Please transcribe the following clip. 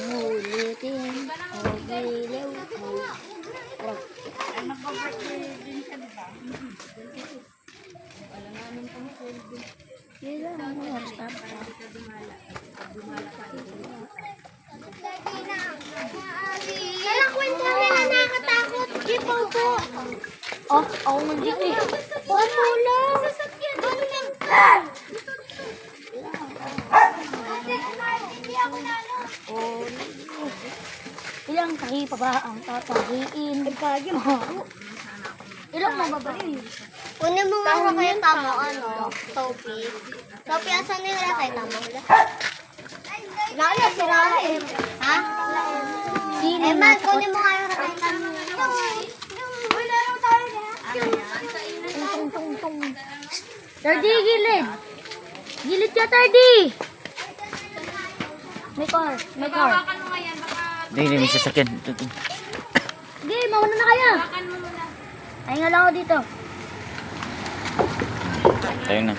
Ulitin. Ulilew. Ay, magpa-birthday din siya, di ba? Wala nga nung tungkol. Yun lang. Stop. Kala kwento nila nakakatakot. Gipaw po. Oh, ako nandito eh. Ano lang? Ano lang? Hindi ako nalo. Oh, ilang tahi pa ba ang tatahiin? Ilang mababain? Kunin mo nga kayo tamo, Sophie. Sophie, asan na yung rakay tamo? Lalo, si Rahim. Ha? Sino Eh, man, nasa kunin mo nga yung rakay tamo. Wala lang tayo na. Tung. Tardy, gilid. Gilid ka, Tardy. May car. Hawakan mo nga yan, baka Hindi, may sasakyan. Sige, mauna na kaya. hawakan mo muna. Ay nga lang ako dito. Tayo na.